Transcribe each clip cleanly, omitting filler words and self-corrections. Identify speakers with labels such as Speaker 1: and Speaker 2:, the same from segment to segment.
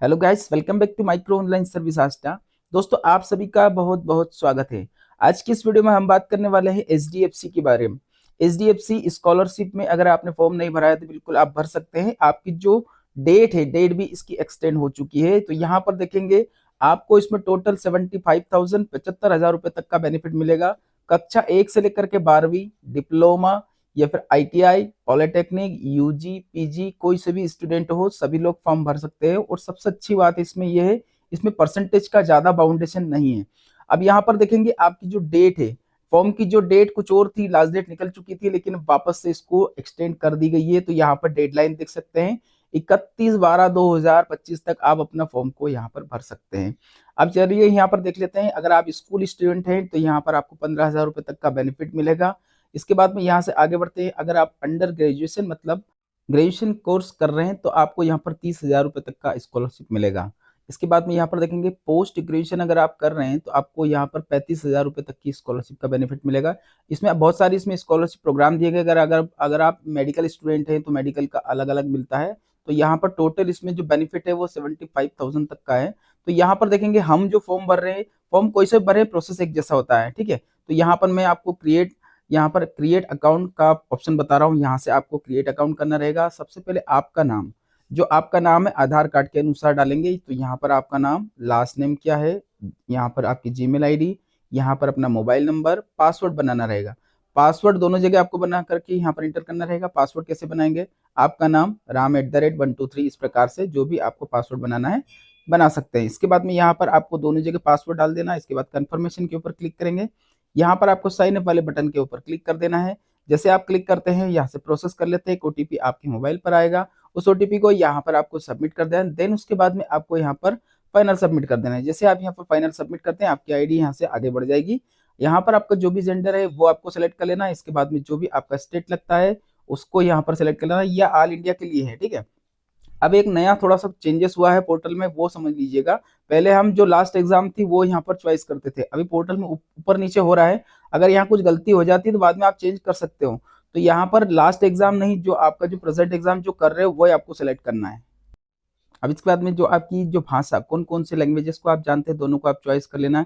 Speaker 1: Hello guys, welcome back to micro online service Aastha. दोस्तों, आप सभी का बहुत बहुत स्वागत है। आज की इस वीडियो में हम बात करने वाले हैं एचडीएफसी के बारे में। एचडीएफसी स्कॉलरशिप में अगर आपने फॉर्म नहीं भरा है तो बिल्कुल आप भर सकते हैं। आपकी जो डेट है, डेट भी इसकी एक्सटेंड हो चुकी है। तो यहाँ पर देखेंगे आपको इसमें टोटल 75,000 75,000 रुपए तक का बेनिफिट मिलेगा। कक्षा 1 से लेकर के 12वीं, डिप्लोमा या फिर आईटीआई, पॉलिटेक्निक, यूजी, पीजी, कोई से भी स्टूडेंट हो, सभी लोग फॉर्म भर सकते हैं। और सबसे अच्छी बात इसमें यह है, इसमें परसेंटेज का ज्यादा बाउंडेशन नहीं है। अब यहाँ पर देखेंगे आपकी जो डेट है, फॉर्म की जो डेट कुछ और थी, लास्ट डेट निकल चुकी थी, लेकिन वापस से इसको एक्सटेंड कर दी गई है। तो यहाँ पर डेडलाइन देख सकते हैं, 31/12/2025 तक आप अपना फॉर्म को यहाँ पर भर सकते हैं। अब चलिए यहाँ पर देख लेते हैं, अगर आप स्कूल स्टूडेंट हैं तो यहाँ पर आपको 15,000 रुपए तक का बेनिफिट मिलेगा। इसके बाद में यहाँ से आगे बढ़ते हैं, अगर आप अंडर ग्रेजुएशन मतलब ग्रेजुएशन कोर्स कर रहे हैं तो आपको यहाँ पर 30,000 रुपए तक का स्कॉलरशिप मिलेगा। इसके बाद में यहाँ पर देखेंगे पोस्ट ग्रेजुएशन अगर आप कर रहे हैं तो आपको यहाँ पर 35,000 रुपए तक की स्कॉलरशिप का बेनिफिट मिलेगा। इसमें बहुत सारी इसमें स्कॉलरशिप प्रोग्राम दिए गए। अगर अगर अगर आप मेडिकल स्टूडेंट हैं तो मेडिकल का अलग अलग मिलता है। तो यहाँ पर टोटल इसमें जो बेनिफिट है वो 75,000 तक का है। तो यहाँ पर देखेंगे हम जो फॉर्म भर रहे हैं, फॉर्म कोई से भरे, प्रोसेस एक जैसा होता है, ठीक है। तो यहाँ पर मैं आपको यहाँ पर क्रिएट अकाउंट का ऑप्शन बता रहा हूँ। यहाँ से आपको क्रिएट अकाउंट करना रहेगा। सबसे पहले आपका नाम, जो आपका नाम है आधार कार्ड के अनुसार डालेंगे। तो यहाँ पर आपका नाम, लास्ट नेम क्या है, यहाँ पर आपकी जीमेल आईडी, यहाँ पर अपना मोबाइल नंबर, पासवर्ड बनाना रहेगा। पासवर्ड दोनों जगह आपको बना करके यहाँ पर इंटर करना रहेगा। पासवर्ड कैसे बनाएंगे, आपका नाम राम@123, इस प्रकार से जो भी आपको पासवर्ड बनाना है बना सकते हैं। इसके बाद में यहाँ पर आपको दोनों जगह पासवर्ड डाल देना है। इसके बाद कंफर्मेशन के ऊपर क्लिक करेंगे। यहाँ पर आपको साइन अप वाले बटन के ऊपर क्लिक कर देना है। जैसे आप क्लिक करते हैं, यहाँ से प्रोसेस कर लेते हैं, एक ओटीपी आपके मोबाइल पर आएगा। उस ओटीपी को यहाँ पर आपको सबमिट कर देना। देन उसके बाद में आपको यहाँ पर फाइनल सबमिट कर देना है। जैसे आप यहाँ पर फाइनल सबमिट करते हैं, आपकी आईडी यहाँ से आगे बढ़ जाएगी। यहाँ पर आपका जो भी जेंडर है वो आपको सेलेक्ट कर लेना है। इसके बाद में जो भी आपका स्टेट लगता है उसको यहाँ पर सेलेक्ट कर लेना है, या ऑल इंडिया के लिए है, ठीक है। अब एक नया थोड़ा सा चेंजेस हुआ है पोर्टल में, वो समझ लीजिएगा। पहले हम जो लास्ट एग्जाम थी वो यहाँ पर चॉइस करते थे, अभी पोर्टल में ऊपर नीचे हो रहा है। अगर यहाँ कुछ गलती हो जाती है तो बाद में आप चेंज कर सकते हो। तो यहाँ पर लास्ट एग्जाम नहीं, जो आपका जो प्रेजेंट एग्जाम जो कर रहे हो वो आपको सेलेक्ट करना है। अब इसके बाद में जो आपकी जो भाषा, कौन कौन से लैंग्वेजेस को आप जानते हैं, दोनों को आप चॉइस कर लेना है।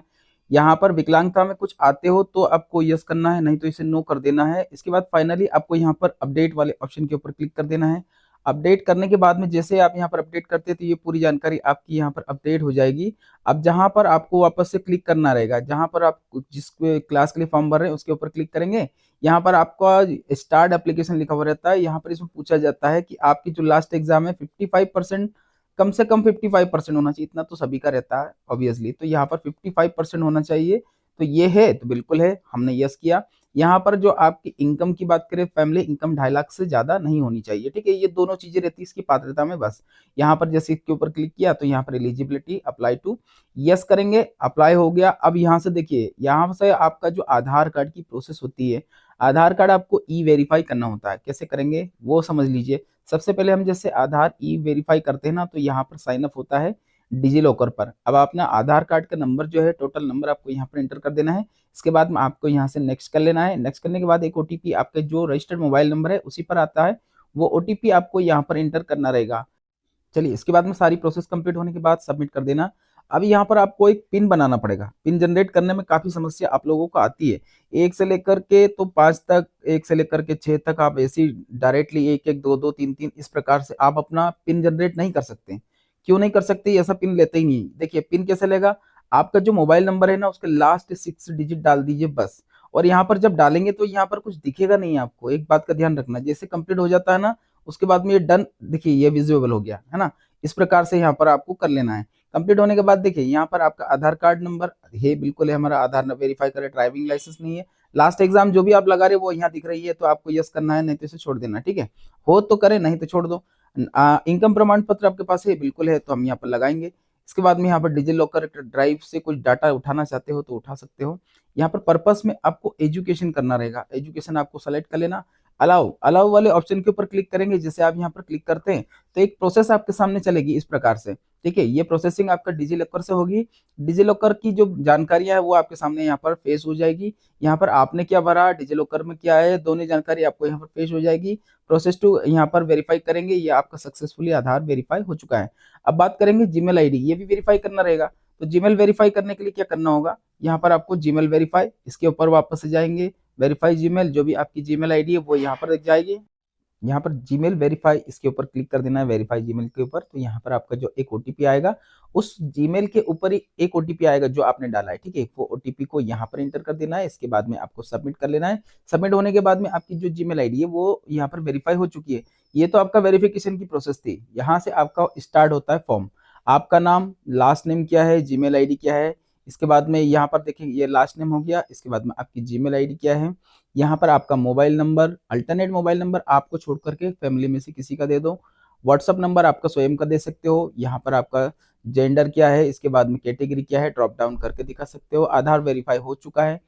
Speaker 1: यहाँ पर विकलांगता में कुछ आते हो तो आपको यस करना है, नहीं तो इसे नो कर देना है। इसके बाद फाइनली आपको यहाँ पर अपडेट वाले ऑप्शन के ऊपर क्लिक कर देना है। अपडेट करने के बाद में जैसे आप यहाँ पर अपडेट करते हैं तो ये पूरी जानकारी आपकी यहाँ पर अपडेट हो जाएगी। अब जहाँ पर आपको वापस से क्लिक करना रहेगा, जहाँ पर आप जिस क्लास के लिए फॉर्म भर रहे हैं उसके ऊपर क्लिक करेंगे। यहाँ पर आपका स्टार्ट एप्लीकेशन लिखा हुआ रहता है। यहाँ पर इसमें पूछा जाता है कि आपकी जो लास्ट एग्जाम है 55%, कम से कम 55% होना चाहिए। इतना तो सभी का रहता है ऑब्वियसली, तो यहाँ पर 55% होना चाहिए। तो ये है तो बिल्कुल है, हमने यस किया। यहाँ पर जो आपकी इनकम की बात करें, फैमिली इनकम 2.5 लाख से ज्यादा नहीं होनी चाहिए, ठीक है। ये दोनों चीजें रहती है इसकी पात्रता में बस। यहाँ पर जैसे इसके ऊपर क्लिक किया तो यहाँ पर एलिजिबिलिटी अप्लाई टू, यस करेंगे, अप्लाई हो गया। अब यहाँ से देखिए, यहाँ से आपका जो आधार कार्ड की प्रोसेस होती है, आधार कार्ड आपको ई वेरीफाई करना होता है। कैसे करेंगे वो समझ लीजिए। सबसे पहले हम जैसे आधार ई वेरीफाई करते हैं ना, तो यहाँ पर साइन अप होता है डिजी लॉकर पर। अब अपना आधार कार्ड का नंबर जो है, टोटल नंबर आपको यहाँ पर एंटर कर देना है। इसके बाद में आपको यहाँ से नेक्स्ट कर लेना है। नेक्स्ट करने के बाद एक ओटीपी आपके जो रजिस्टर्ड मोबाइल नंबर है उसी पर आता है, वो ओटीपी आपको यहाँ पर एंटर करना रहेगा। चलिए, इसके बाद में सारी प्रोसेस कंप्लीट होने के बाद सबमिट कर देना। अब यहाँ पर आपको एक पिन बनाना पड़ेगा। पिन जनरेट करने में काफी समस्या आप लोगों को आती है। 1 से लेकर के तो 5 तक, 1 से लेकर के 6 तक आप ऐसी डायरेक्टली 1 1 2 2 3 3 इस प्रकार से आप अपना पिन जनरेट नहीं कर सकते। क्यों नहीं कर सकते, ऐसा पिन लेते ही नहीं। देखिए पिन कैसे लेगा, आपका जो मोबाइल नंबर है ना उसके लास्ट 6 डिजिट डाल दीजिए बस। और यहाँ पर जब डालेंगे तो यहाँ पर कुछ दिखेगा नहीं आपको, एक बात का ध्यान रखना। जैसे कंप्लीट हो जाता है ना, उसके बाद में ये डन, देखिए ये विजिबल हो गया है ना। इस प्रकार से यहाँ पर आपको कर लेना है। कंप्लीट होने के बाद देखिए यहाँ पर आपका आधार कार्ड नंबर है, बिल्कुल है, हमारा आधार वेरीफाई करे, ड्राइविंग लाइसेंस नहीं है। लास्ट एग्जाम जो भी आप लगा रहे हो वो यहाँ दिख रही है, तो आपको यस करना है, नहीं तो इसे छोड़ देना, ठीक है। हो तो करें, नहीं तो छोड़ दो। इनकम प्रमाण पत्र आपके पास है, बिल्कुल है, तो हम यहाँ पर लगाएंगे। इसके बाद में यहाँ पर डिजी लॉकर ड्राइव से कुछ डाटा उठाना चाहते हो तो उठा सकते हो। यहाँ पर पर्पस में आपको एजुकेशन करना रहेगा, एजुकेशन आपको सेलेक्ट कर लेना। अलाउ अलाउ वाले ऑप्शन के ऊपर क्लिक करेंगे। जैसे आप यहाँ पर क्लिक करते हैं तो एक प्रोसेस आपके सामने चलेगी इस प्रकार से, ठीक है। ये प्रोसेसिंग आपका डिजी लॉकर से होगी। डिजी लॉकर की जो जानकारियां है वो आपके सामने यहाँ पर पेश हो जाएगी। यहाँ पर आपने क्या भरा, डिजी लॉकर में क्या है, दोनों जानकारी आपको यहाँ पर पेश हो जाएगी। प्रोसेस टू यहाँ पर वेरीफाई करेंगे, ये आपका सक्सेसफुली आधार वेरीफाई हो चुका है। अब बात करेंगे जीमेल आईडी, ये भी वेरीफाई करना रहेगा। तो जीमेल वेरीफाई करने के लिए क्या करना होगा, यहाँ पर आपको जीमेल वेरीफाई, इसके ऊपर वापस से जाएंगे, वेरीफाई जीमेल, जो भी आपकी जीमेल आईडी है वो यहाँ पर दिख जाएगी। यहाँ पर जीमेल वेरीफाई, इसके ऊपर क्लिक कर देना है वेरीफाई जीमेल के ऊपर। तो यहाँ पर आपका जो एक ओटीपी आएगा, उस जीमेल के ऊपर ही एक ओटीपी आएगा जो आपने डाला है, ठीक है। वो ओटीपी को यहाँ पर एंटर कर देना है। इसके बाद में आपको सबमिट कर लेना है। सबमिट होने के बाद में आपकी जो जीमेल आईडी है वो यहाँ पर वेरीफाई हो चुकी है। ये तो आपका वेरिफिकेशन की प्रोसेस थी। यहाँ से आपका स्टार्ट होता है फॉर्म। आपका नाम, लास्ट नेम क्या है, जीमेल आईडी क्या है, इसके बाद में यहाँ पर देखेंगे ये लास्ट नेम हो गया। इसके बाद में आपकी जीमेल आईडी क्या है, यहाँ पर आपका mobile number, alternate mobile number आपको छोड़ करके फैमिली में से किसी का दे दो। व्हाट्सअप नंबर आपका स्वयं का दे सकते हो। यहाँ पर आपका जेंडर क्या है, इसके बाद में कैटेगरी क्या है, ड्रॉप डाउन करके दिखा सकते हो। आधार वेरीफाई हो चुका है।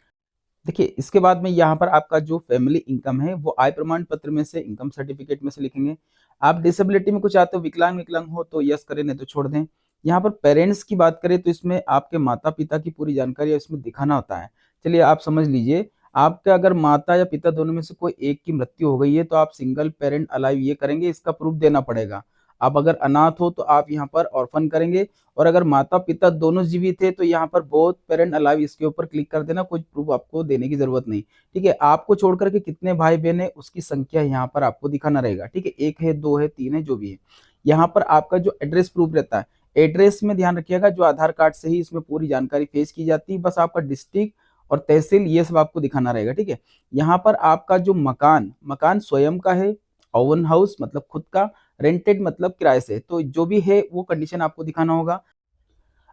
Speaker 1: देखिए इसके बाद में यहाँ पर आपका जो फैमिली इनकम है वो आय प्रमाण पत्र में से, इनकम सर्टिफिकेट में से लिखेंगे। आप डिसेबिलिटी में कुछ आते हो, विकलांग विकलांग हो तो यस करें, नहीं तो छोड़ दें। यहाँ पर पेरेंट्स की बात करें तो इसमें आपके माता पिता की पूरी जानकारी इसमें दिखाना होता है। चलिए आप समझ लीजिए, आपका अगर माता या पिता दोनों में से कोई एक की मृत्यु हो गई है तो आप सिंगल पेरेंट अलाइव ये करेंगे, इसका प्रूफ देना पड़ेगा। आप अगर अनाथ हो तो आप यहाँ पर ऑर्फन करेंगे। और अगर माता पिता दोनों जीवित है तो यहाँ पर बोथ पेरेंट अलाइव, इसके ऊपर क्लिक कर देना। कोई प्रूफ आपको देने की जरूरत नहीं, ठीक है। आपको छोड़ करके कितने भाई बहन है उसकी संख्या यहाँ पर आपको दिखाना रहेगा, ठीक है। एक है, दो है, तीन है, जो भी है। यहाँ पर आपका जो एड्रेस प्रूफ रहता है, एड्रेस में ध्यान रखिएगा जो आधार कार्ड से ही इसमें पूरी जानकारी पेश की जाती है। बस आपका डिस्ट्रिक्ट और तहसील ये सब आपको दिखाना रहेगा, ठीक है। यहाँ पर आपका जो मकान, मकान स्वयं का है, ओवन हाउस मतलब खुद का, रेंटेड मतलब किराए से, तो जो भी है वो कंडीशन आपको दिखाना होगा।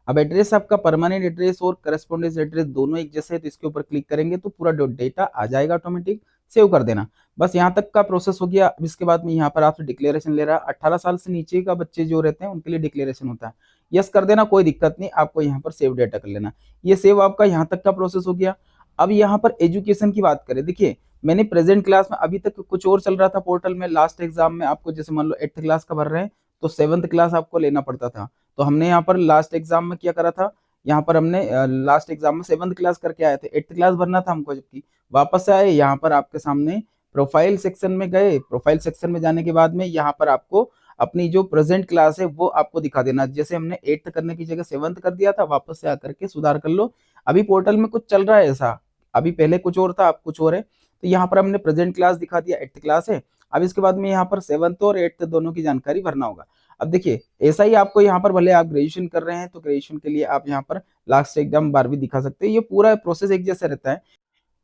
Speaker 1: अब एड्रेस आपका परमानेंट एड्रेस और करस्पॉन्डेंस एड्रेस दोनों एक जैसे है तो इसके ऊपर क्लिक करेंगे तो पूरा डेटा आ जाएगा ऑटोमेटिक। सेव कर देना। बस यहाँ तक का प्रोसेस हो गया। अब इसके बाद में यहाँ पर आपसे डिक्लेरेशन ले रहा है। 18 साल से नीचे का बच्चे जो रहते हैं उनके लिए डिक्लेरेशन होता है। यस कर देना, कोई दिक्कत नहीं। आपको यहाँ पर सेव डेटा कर लेना। ये सेव आपका यहाँ तक का प्रोसेस हो गया। अब यहाँ पर एजुकेशन की बात करें, देखिए मैंने प्रेजेंट क्लास में अभी तक कुछ और चल रहा था पोर्टल में। लास्ट एग्जाम में आपको जैसे मान लो 8th क्लास का भर रहे हैं तो 7th क्लास आपको लेना पड़ता था। तो हमने यहाँ पर लास्ट एग्जाम में क्या करा था, यहाँ पर हमने लास्ट एग्जाम में 7th क्लास करके आए थे, 8th क्लास भरना था हमको। जबकि वापस से आए यहाँ पर आपके सामने प्रोफाइल सेक्शन में गए। प्रोफाइल सेक्शन में जाने के बाद में यहाँ पर आपको अपनी जो प्रेजेंट क्लास है वो आपको दिखा देना। जैसे हमने 8th करने की जगह 7th कर दिया था, वापस से आकर के सुधार कर लो। अभी पोर्टल में कुछ चल रहा है ऐसा, अभी पहले कुछ और था अब कुछ और है। तो यहाँ पर हमने प्रेजेंट क्लास दिखा दिया, 8th क्लास है। अब इसके बाद में यहाँ पर 7th और 8th दोनों की जानकारी भरना होगा। अब देखिए ऐसा ही आपको यहाँ पर, भले आप ग्रेजुएशन कर रहे हैं तो ग्रेजुएशन के लिए आप यहाँ पर लास्ट एग्जाम 12वीं दिखा सकते हैं। ये पूरा प्रोसेस एक जैसा रहता है।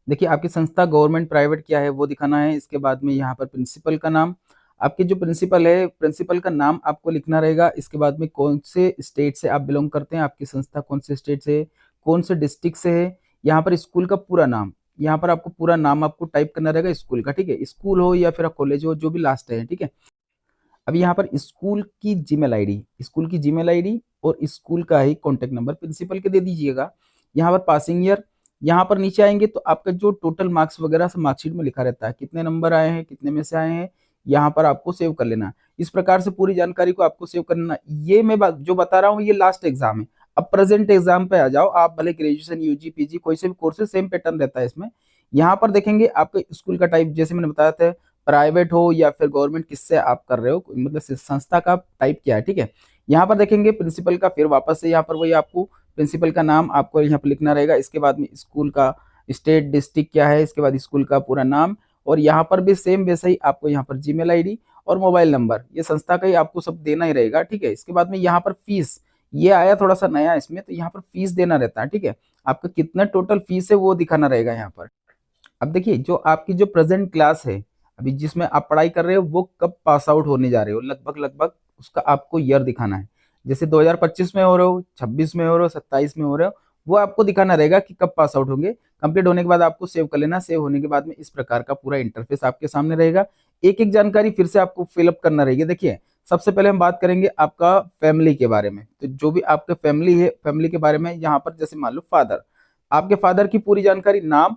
Speaker 1: देखिए आपकी संस्था गवर्नमेंट प्राइवेट क्या है वो दिखाना है। इसके बाद में यहाँ पर प्रिंसिपल का नाम, आपके जो प्रिंसिपल है प्रिंसिपल का नाम आपको लिखना रहेगा। इसके बाद में कौन से स्टेट से आप बिलोंग करते हैं, आपकी संस्था कौन से स्टेट से है, कौन से डिस्ट्रिक्ट से है। यहाँ पर स्कूल का पूरा नाम, यहाँ पर आपको पूरा नाम आपको टाइप करना रहेगा स्कूल का, ठीक है। स्कूल हो या फिर कॉलेज हो, जो भी लास्ट है, ठीक है। अब यहाँ पर स्कूल की जीमेल आईडी, स्कूल की जीमेल आईडी और स्कूल का ही कॉन्टेक्ट नंबर प्रिंसिपल के दे दीजिएगा। यहाँ पर पासिंग ईयर, यहाँ पर नीचे आएंगे तो आपका जो टोटल मार्क्स वगैरह सब मार्कशीट में लिखा रहता है, कितने नंबर आए हैं, कितने में से आए हैं, यहाँ पर आपको सेव कर लेना। इस प्रकार से पूरी जानकारी को आपको सेव करना। ये मैं जो बता रहा हूँ ये लास्ट एग्जाम है। अब प्रेजेंट एग्जाम पे आ जाओ आप, भले ग्रेजुएशन यूजी पीजी कोई से भी कोर्सेज, सेम पैटर्न रहता है इसमें। यहाँ पर देखेंगे आपके स्कूल का टाइप, जैसे मैंने बताया था प्राइवेट हो या फिर गवर्नमेंट, किससे आप कर रहे हो, मतलब संस्था का टाइप क्या है, ठीक है। यहाँ पर देखेंगे प्रिंसिपल का, फिर वापस से यहाँ पर वही आपको प्रिंसिपल का नाम आपको यहाँ पर लिखना रहेगा। इसके बाद में स्कूल का स्टेट डिस्ट्रिक्ट क्या है, इसके बाद स्कूल का पूरा नाम, और यहाँ पर भी सेम वैसा ही आपको यहाँ पर जीमेल आईडी और मोबाइल नंबर, ये संस्था का ही आपको सब देना ही रहेगा, ठीक है। इसके बाद में यहाँ पर फीस, ये आया थोड़ा सा नया इसमें, तो यहाँ पर फीस देना रहता है, ठीक है। आपका कितना टोटल फीस है वो दिखाना रहेगा यहाँ पर। अब देखिए जो आपकी जो प्रेजेंट क्लास है अभी जिसमें आप पढ़ाई कर रहे हो वो कब पास आउट होने जा रहे हो, लगभग लगभग उसका आपको ईयर दिखाना है। जैसे 2025 में हो रहे हो, 26 में हो रहे हो, 27 में हो रहे हो, वो आपको दिखाना रहेगा कि कब पास आउट होंगे। कंप्लीट होने के बाद आपको सेव कर लेना। सेव होने के बाद में इस प्रकार का पूरा इंटरफेस आपके सामने रहेगा। एक एक जानकारी फिर से आपको फिलअप करना रहेगी। देखिए सबसे पहले हम बात करेंगे आपका फैमिली के बारे में। तो जो भी आपके फैमिली है, फैमिली के बारे में यहाँ पर जैसे मान लो फादर, आपके फादर की पूरी जानकारी, नाम,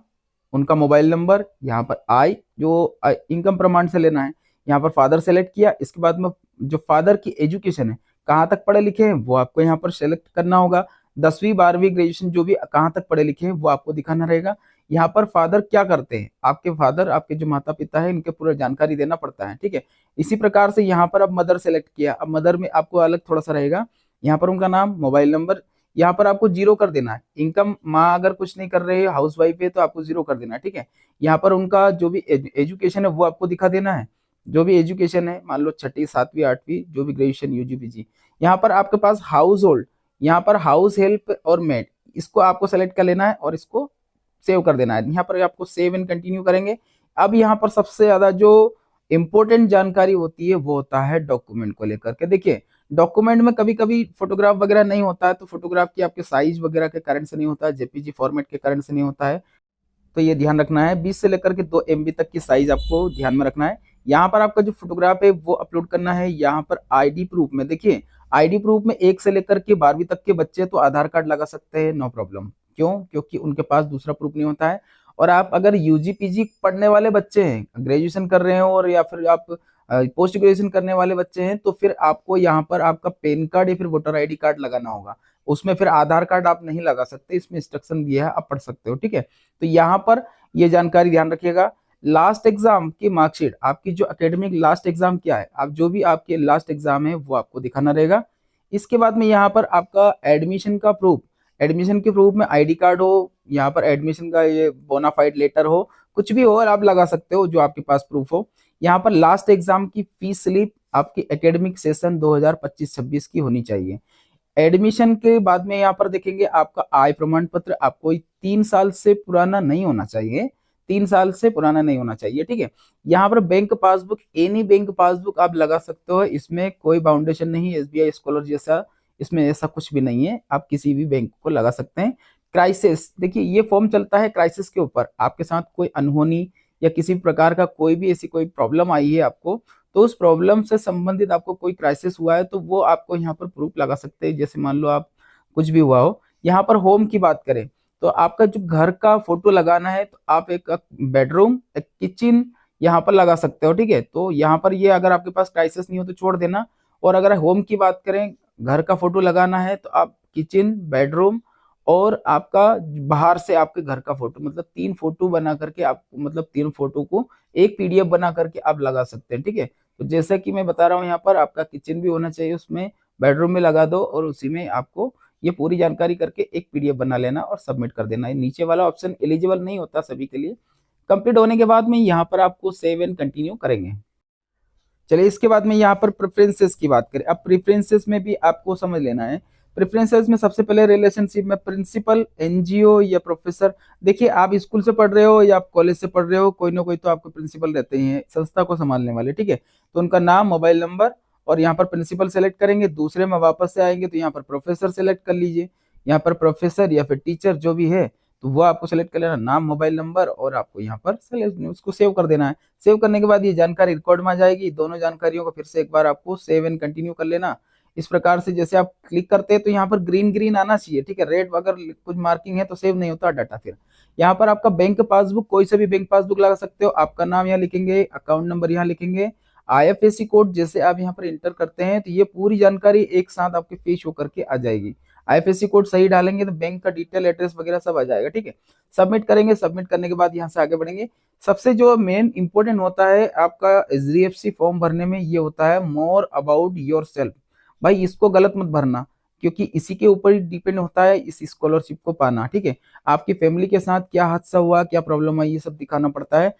Speaker 1: उनका मोबाइल नंबर, यहाँ पर आय, जो इनकम प्रमाण से लेना है। यहाँ पर फादर सेलेक्ट किया, इसके बाद में जो फादर की एजुकेशन है, कहाँ तक पढ़े लिखे हैं वो आपको यहाँ पर सेलेक्ट करना होगा। 10वीं 12वीं ग्रेजुएशन जो भी कहाँ तक पढ़े लिखे हैं वो आपको दिखाना रहेगा। यहाँ पर फादर क्या करते हैं, आपके फादर, आपके जो माता पिता है, इनके पूरा जानकारी देना पड़ता है, ठीक है। इसी प्रकार से यहाँ पर अब मदर सेलेक्ट किया, अब मदर में आपको अलग थोड़ा सा रहेगा। यहाँ पर उनका नाम, मोबाइल नंबर, यहाँ पर आपको 0 कर देना है। इनकम, माँ अगर कुछ नहीं कर रही है, हाउस वाइफ है, तो आपको 0 कर देना है, ठीक है। यहाँ पर उनका जो भी एजुकेशन है वो आपको दिखा देना है। जो भी एजुकेशन है, मान लो 6ठी 7वीं 8वीं, जो भी ग्रेजुएशन यूजी पीजी। यहाँ पर आपके पास हाउस होल्ड, यहाँ पर हाउस हेल्प और मेड, इसको आपको सेलेक्ट कर लेना है और इसको सेव कर देना है। यहाँ पर आपको सेव एंड कंटिन्यू करेंगे। अब यहाँ पर सबसे ज्यादा जो इंपॉर्टेंट जानकारी होती है वो होता है डॉक्यूमेंट को लेकर के। देखिए, डॉक्यूमेंट में कभी कभी फोटोग्राफ वगैरह नहीं होता है, तो फोटोग्राफ की आपके साइज वगैरह के कारण से नहीं होता है, जेपीजी फॉर्मेट के कारण से नहीं होता है, तो ये ध्यान रखना है। 20 से लेकर के 2 MB तक की साइज आपको ध्यान में रखना है। यहाँ पर आपका जो फोटोग्राफ है वो अपलोड करना है। यहाँ पर आईडी प्रूफ में, देखिए आईडी प्रूफ में 1 से लेकर के 12वीं तक के बच्चे तो आधार कार्ड लगा सकते हैं, नो प्रॉब्लम। क्यों? क्योंकि उनके पास दूसरा प्रूफ नहीं होता है। और आप अगर यूजी पीजी पढ़ने वाले बच्चे हैं, ग्रेजुएशन कर रहे हो, और या फिर आप पोस्ट ग्रेजुएशन करने वाले बच्चे हैं, तो फिर आपको यहाँ पर आपका पैन कार्ड या फिर वोटर आईडी कार्ड लगाना होगा। उसमें फिर आधार कार्ड आप नहीं लगा सकते, इसमें इंस्ट्रक्शन दिया है, आप पढ़ सकते हो, ठीक है। तो यहाँ पर ये जानकारी ध्यान रखिएगा। लास्ट एग्जाम की मार्कशीट, आपकी जो एकेडमिक लास्ट एग्जाम क्या है, आप जो भी आपके लास्ट एग्जाम है वो आपको दिखाना रहेगा। इसके बाद में यहाँ पर आपका एडमिशन का प्रूफ, एडमिशन के प्रूफ में आईडी कार्ड हो, यहाँ पर एडमिशन का ये बोनाफाइड लेटर हो, कुछ भी हो और आप लगा सकते हो जो आपके पास प्रूफ हो। यहाँ पर लास्ट एग्जाम की फीस स्लिप आपकी एकेडमिक सेशन 2025-26 की होनी चाहिए। एडमिशन के बाद में यहाँ पर देखेंगे आपका आय प्रमाण पत्र आपको 3 साल से पुराना नहीं होना चाहिए, 3 साल से पुराना नहीं होना चाहिए, ठीक है। यहाँ पर bank passbook, any bank passbook आप लगा सकते हो, इसमें कोई बाउंडेशन नहीं है, SBI स्कॉलर जैसा इसमें ऐसा कुछ भी नहीं है, आप किसी भी बैंक को लगा सकते हैं। क्राइसिस, देखिए ये फॉर्म चलता है क्राइसिस के ऊपर, आपके साथ कोई अनहोनी या किसी प्रकार का कोई भी ऐसी कोई प्रॉब्लम आई है आपको, तो उस प्रॉब्लम से संबंधित आपको कोई क्राइसिस हुआ है तो वो आपको यहाँ पर प्रूफ लगा सकते हैं। जैसे मान लो आप कुछ भी हुआ हो। यहाँ पर होम की बात करें तो आपका जो घर का फोटो लगाना है, तो आप एक बेडरूम, एक किचन यहाँ पर लगा सकते हो, ठीक है। तो यहाँ पर ये अगर आपके पास क्राइसिस नहीं हो तो छोड़ देना। और अगर होम की बात करें, घर का फोटो लगाना है तो आप किचन, बेडरूम और आपका बाहर से आपके घर का फोटो, मतलब 3 फोटो बना करके आप, मतलब 3 फोटो को एक PDF बना करके आप लगा सकते हैं, ठीक है। तो जैसा कि मैं बता रहा हूँ, यहाँ पर आपका किचन भी होना चाहिए, उसमें बेडरूम में लगा दो और उसी में आपको ये पूरी जानकारी करके एक PDF बना लेना और सबमिट कर देना। नीचे वाला ऑप्शन एलिजिबल नहीं होता सभी के लिए। कंप्लीट होने के बाद में यहाँ पर आपको सेव एंड कंटिन्यू करेंगे। चलिए, इसके बाद में यहाँ पर प्रेफरेंसेस की बात करें। अब प्रेफरेंसेस में भी आपको समझ लेना है। प्रेफरेंसेस में सबसे पहले रिलेशनशिप में प्रिंसिपल, NGO या प्रोफेसर। देखिए, आप स्कूल से पढ़ रहे हो या आप कॉलेज से पढ़ रहे हो, कोई ना कोई तो आपके प्रिंसिपल रहते हैं संस्था को संभालने वाले, ठीक है। तो उनका नाम, मोबाइल नंबर और यहाँ पर प्रिंसिपल सेलेक्ट करेंगे। दूसरे में वापस से आएंगे तो यहाँ पर प्रोफेसर सेलेक्ट कर लीजिए। यहाँ पर प्रोफेसर या फिर टीचर जो भी है तो वो आपको सेलेक्ट कर लेना, नाम, मोबाइल नंबर, और आपको यहाँ पर उसको सेव कर देना है। सेव करने के बाद ये जानकारी रिकॉर्ड में आ जाएगी। दोनों जानकारियों को फिर से एक बार आपको सेव एंड कंटिन्यू कर लेना। इस प्रकार से जैसे आप क्लिक करते हैं तो यहाँ पर ग्रीन ग्रीन आना चाहिए, ठीक है। रेड अगर कुछ मार्किंग है तो सेव नहीं होता डाटा। फिर यहाँ पर आपका बैंक पासबुक, कोई से भी बैंक पासबुक लगा सकते हो। आपका नाम यहाँ लिखेंगे, अकाउंट नंबर यहाँ लिखेंगे, IFSC कोड जैसे आप यहाँ पर इंटर करते हैं तो ये पूरी जानकारी एक साथ आपके पेश होकर के आ जाएगी। IFSC कोड सही डालेंगे तो बैंक का डिटेल, एड्रेस वगैरह सब आ जाएगा, ठीक है। सबमिट करेंगे। सबमिट करने के बाद यहाँ से आगे बढ़ेंगे। सबसे जो मेन इंपॉर्टेंट होता है आपका HDFC फॉर्म भरने में, ये होता है मोर अबाउट योर सेल्फ। भाई इसको गलत मत भरना, क्योंकि इसी के ऊपर ही डिपेंड होता है इस स्कॉलरशिप को पाना, ठीक है। आपकी फैमिली के साथ क्या हादसा हुआ, क्या प्रॉब्लम आई, ये सब दिखाना पड़ता है।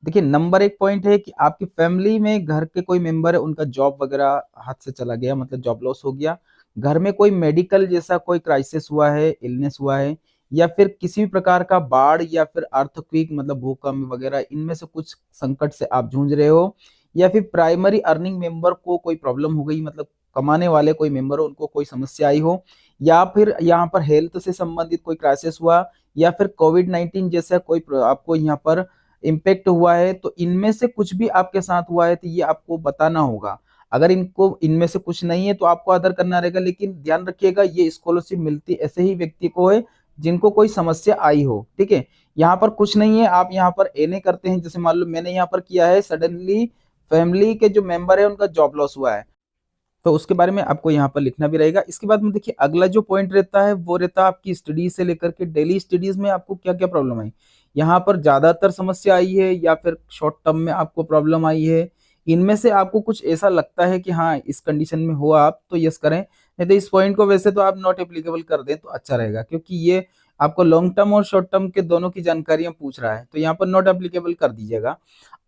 Speaker 1: देखिए, नंबर 1 पॉइंट है कि आपकी फैमिली में घर के कोई मेंबर है, उनका जॉब वगैरह हाथ से चला गया, मतलब जॉब लॉस हो गया, घर में कोई मेडिकल जैसा कोई क्राइसिस हुआ है, इलनेस हुआ है, या फिर किसी भी प्रकार का बाढ़ या फिर अर्थक्वेक मतलब भूकंप वगैरह, इनमें से कुछ संकट से आप जूझ रहे हो, या फिर प्राइमरी अर्निंग मेंबर को कोई प्रॉब्लम हो गई, मतलब कमाने वाले कोई मेंबर हो उनको कोई समस्या आई हो, या फिर यहाँ पर हेल्थ से संबंधित कोई क्राइसिस हुआ, या फिर कोविड-19 जैसा कोई आपको यहाँ पर इम्पैक्ट हुआ है, तो इनमें से कुछ भी आपके साथ हुआ है तो ये आपको बताना होगा। अगर इनको इनमें से कुछ नहीं है तो आपको आदर करना रहेगा, लेकिन ध्यान रखिएगा ये स्कॉलरशिप मिलती ऐसे ही व्यक्ति को है जिनको कोई समस्या आई हो, ठीक है। यहाँ पर कुछ नहीं है, आप यहाँ पर एनए करते हैं, जैसे मान लो मैंने यहाँ पर किया है, सडनली फैमिली के जो मेंबर है उनका जॉब लॉस हुआ है, तो उसके बारे में आपको यहाँ पर लिखना भी रहेगा। इसके बाद में देखिए अगला जो पॉइंट रहता है वो रहता है आपकी स्टडीज से लेकर के डेली स्टडीज में आपको क्या क्या प्रॉब्लम आई, यहाँ पर ज्यादातर समस्या आई है या फिर शॉर्ट टर्म में आपको प्रॉब्लम आई है, इनमें से आपको कुछ ऐसा लगता है कि हाँ इस कंडीशन में हो आप, तो यस करें, नहीं तो इस पॉइंट को वैसे तो आप नॉट एप्लीकेबल कर दें तो अच्छा रहेगा, क्योंकि ये आपको लॉन्ग टर्म और शॉर्ट टर्म के दोनों की जानकारियां पूछ रहा है, तो यहाँ पर नॉट एप्लीकेबल कर दीजिएगा।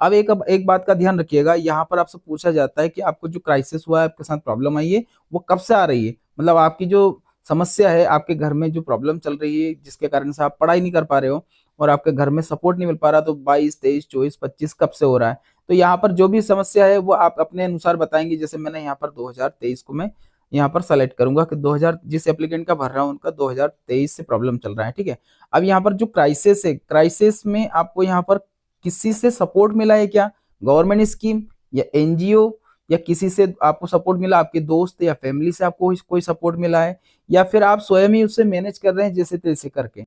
Speaker 1: अब एक बात का ध्यान रखिएगा, यहाँ पर आपसे पूछा जाता है कि आपको जो क्राइसिस हुआ है, आपके साथ प्रॉब्लम आई है, वो कब से आ रही है, मतलब आपकी जो समस्या है, आपके घर में जो प्रॉब्लम चल रही है जिसके कारण से आप पढ़ाई नहीं कर पा रहे हो और आपके घर में सपोर्ट नहीं मिल पा रहा, तो 22, 23, 24, 25 कब से हो रहा है, तो यहाँ पर जो भी समस्या है वो आप अपने अनुसार बताएंगे। जैसे मैंने यहाँ पर 2023 को मैं यहाँ पर सेलेक्ट करूंगा कि 2000 जिस एप्लीकेंट का भर रहा हूँ उनका 2023 से प्रॉब्लम चल रहा है, ठीक है। अब यहाँ पर जो क्राइसिस है, क्राइसिस में आपको यहाँ पर किसी से सपोर्ट मिला है क्या, गवर्नमेंट स्कीम या एनजीओ, या किसी से आपको सपोर्ट मिला, आपके दोस्त या फैमिली से आपको कोई सपोर्ट मिला है, या फिर आप स्वयं ही उससे मैनेज कर रहे हैं जैसे तैसे करके।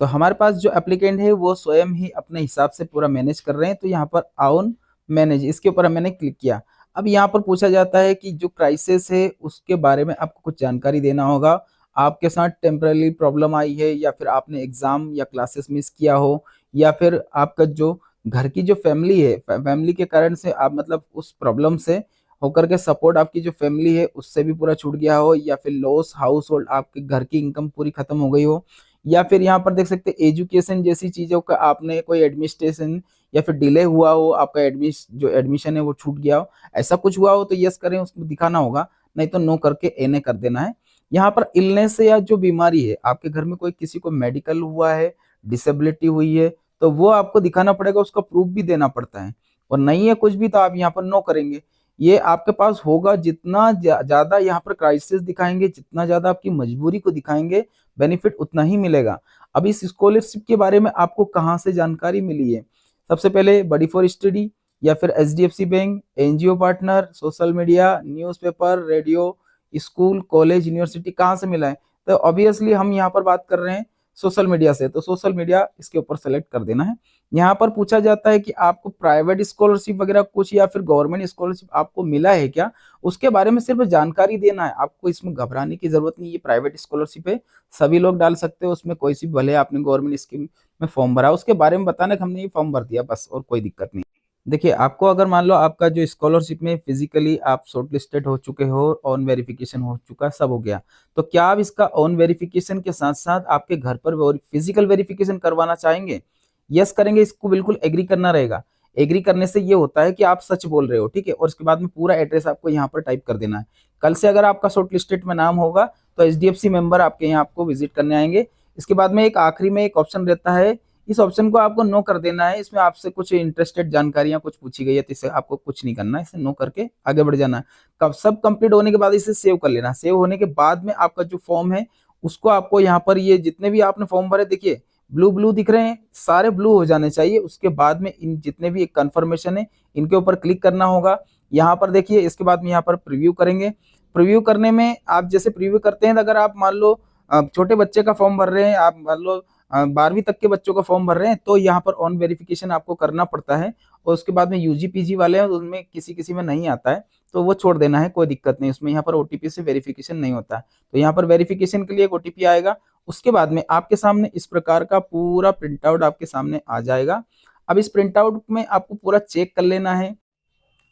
Speaker 1: तो हमारे पास जो एप्लीकेंट है वो स्वयं ही अपने हिसाब से पूरा मैनेज कर रहे हैं, तो यहाँ पर ऑन मैनेज इसके ऊपर मैंने क्लिक किया। अब यहाँ पर पूछा जाता है कि जो क्राइसिस है उसके बारे में आपको कुछ जानकारी देना होगा, आपके साथ टेम्पररी प्रॉब्लम आई है या फिर आपने एग्जाम या क्लासेस मिस किया हो, या फिर आपका जो घर की जो फैमिली है, फैमिली के कारण से आप मतलब उस प्रॉब्लम से होकर के सपोर्ट आपकी जो फैमिली है उससे भी पूरा छूट गया हो, या फिर लॉस हाउस होल्ड आपके घर की इनकम पूरी खत्म हो गई हो, या फिर यहाँ पर देख सकते हैं एजुकेशन जैसी चीजों का आपने कोई एडमिनिस्ट्रेशन या फिर डिले हुआ हो, आपका जो एडमिशन है वो छूट गया हो, ऐसा कुछ हुआ हो तो यस करें, उसको दिखाना होगा, नहीं तो नो करके एने कर देना है। यहाँ पर इलनेस या जो बीमारी है आपके घर में कोई किसी को मेडिकल हुआ है, डिसेबिलिटी हुई है, तो वो आपको दिखाना पड़ेगा, उसका प्रूफ भी देना पड़ता है, और नहीं है कुछ भी तो आप यहाँ पर नो करेंगे। ये आपके पास होगा, जितना ज्यादा यहाँ पर क्राइसिस दिखाएंगे, जितना ज्यादा आपकी मजबूरी को दिखाएंगे, बेनिफिट उतना ही मिलेगा। अब इस स्कॉलरशिप के बारे में आपको कहाँ से जानकारी मिली है, सबसे पहले बडी फॉर स्टडी या फिर HDFC bank, NGO partner, social media, newspaper, radio, school, college, university, कहाँ से मिला है, तो ऑब्वियसली हम यहाँ पर बात कर रहे हैं सोशल मीडिया से, तो सोशल मीडिया इसके ऊपर सेलेक्ट कर देना है। यहाँ पर पूछा जाता है कि आपको प्राइवेट स्कॉलरशिप वगैरह कुछ या फिर गवर्नमेंट स्कॉलरशिप आपको मिला है क्या, उसके बारे में सिर्फ जानकारी देना है, आपको इसमें घबराने की जरूरत नहीं। ये प्राइवेट स्कॉलरशिप है, सभी लोग डाल सकते हो उसमें, कोई सी भले आपने गवर्नमेंट स्कीम में फॉर्म भरा उसके बारे में बताना कि हमने ये फॉर्म भर दिया बस, और कोई दिक्कत नहीं। देखिए आपको अगर मान लो आपका जो स्कॉलरशिप में फिजिकली आप शॉर्ट लिस्टेड हो चुके हो, ऑन वेरिफिकेशन हो चुका, सब हो गया, तो क्या आप इसका ऑन वेरिफिकेशन के साथ साथ आपके घर पर फिजिकल वेरिफिकेशन करवाना चाहेंगे, यस करेंगे, इसको बिल्कुल एग्री करना रहेगा। एग्री करने से ये होता है कि आप सच बोल रहे हो, ठीक है, और उसके बाद में पूरा एड्रेस आपको यहाँ पर टाइप कर देना है। कल से अगर आपका शॉर्ट लिस्टेड में नाम होगा तो एचडीएफसी मेंबर आपके यहाँ आपको विजिट करने आएंगे। इसके बाद में एक आखिरी में एक ऑप्शन रहता है, इस ऑप्शन को आपको नो कर देना है, इसमें आपसे कुछ इंटरेस्टेड जानकारियां कुछ पूछी गई है, तो इसे आपको कुछ नहीं करना है, इसे नो करके आगे बढ़ जाना है। कब सब कंप्लीट होने के बाद इसे सेव कर लेना, सेव होने के बाद में आपका जो फॉर्म है उसको आपको यहाँ पर ये जितने भी आपने फॉर्म भरे, देखिए ब्लू ब्लू दिख रहे हैं, सारे ब्लू हो जाने चाहिए। उसके बाद में इन जितने भी एक कंफर्मेशन है इनके ऊपर क्लिक करना होगा। यहाँ पर देखिए इसके बाद में यहाँ पर प्रीव्यू करेंगे। प्रीव्यू करने में आप जैसे प्रीव्यू करते हैं, अगर आप मान लो छोटे बच्चे का फॉर्म भर रहे हैं, आप मान लो 12वीं तक के बच्चों का फॉर्म भर रहे हैं, तो यहाँ पर ऑन वेरिफिकेशन आपको करना पड़ता है। और उसके बाद में यूजी पीजी वाले हैं उनमें किसी किसी में नहीं आता है, तो वो छोड़ देना है, कोई दिक्कत नहीं उसमें। यहाँ पर ओटीपी से वेरिफिकेशन नहीं होता है, तो यहाँ पर वेरिफिकेशन के लिए एक ओटीपी आएगा। उसके बाद में आपके सामने इस प्रकार का पूरा प्रिंट आउट आपके सामने आ जाएगा। अब इस प्रिंट आउट में आपको पूरा चेक कर लेना है,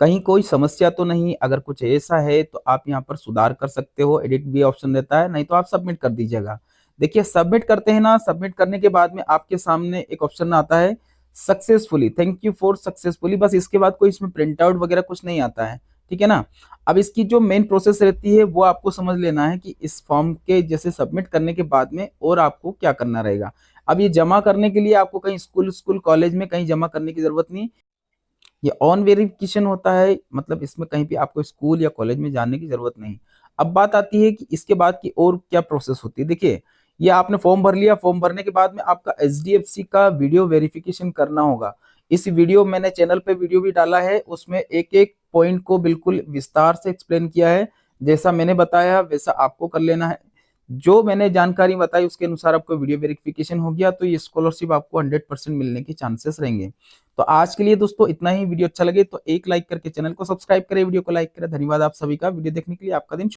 Speaker 1: कहीं कोई समस्या तो नहीं, अगर कुछ ऐसा है तो आप यहाँ पर सुधार कर सकते हो, एडिट भी ऑप्शन रहता है, नहीं तो आप सबमिट कर दीजिएगा। देखिए सबमिट करते हैं ना, सबमिट करने के बाद में आपके सामने एक ऑप्शन आता है successfully, thank you for successfully, बस इसके बाद कोई इसमें प्रिंट आउट वगैरह कुछ नहीं आता है, ठीक है ना। अब इसकी जो मेन प्रोसेस रहती है वो आपको समझ लेना है कि इस फॉर्म के जैसे सबमिट करने के बाद में और आपको क्या करना रहेगा। अब ये जमा करने के लिए आपको कहीं स्कूल कॉलेज में कहीं जमा करने की जरूरत नहीं, ये ऑन वेरिफिकेशन होता है, मतलब इसमें कहीं भी आपको स्कूल या कॉलेज में जाने की जरूरत नहीं। अब बात आती है कि इसके बाद की और क्या प्रोसेस होती है। देखिए ये आपने फॉर्म भर लिया, फॉर्म भरने के बाद में आपका एचडीएफसी का वीडियो वेरिफिकेशन करना होगा। इस वीडियो मैंने चैनल पे वीडियो भी डाला है, उसमें एक एक पॉइंट को बिल्कुल विस्तार से एक्सप्लेन किया है, जैसा मैंने बताया वैसा आपको कर लेना है। जो मैंने जानकारी बताई उसके अनुसार आपको वीडियो वेरिफिकेशन हो गया तो ये स्कॉलरशिप आपको 100% मिलने के चांसेस रहेंगे। तो आज के लिए दोस्तों इतना ही। वीडियो अच्छा लगे तो एक लाइक करके चैनल को सब्सक्राइब करें, वीडियो को लाइक करें। धन्यवाद आप सभी का वीडियो देखने के लिए। आपका दिन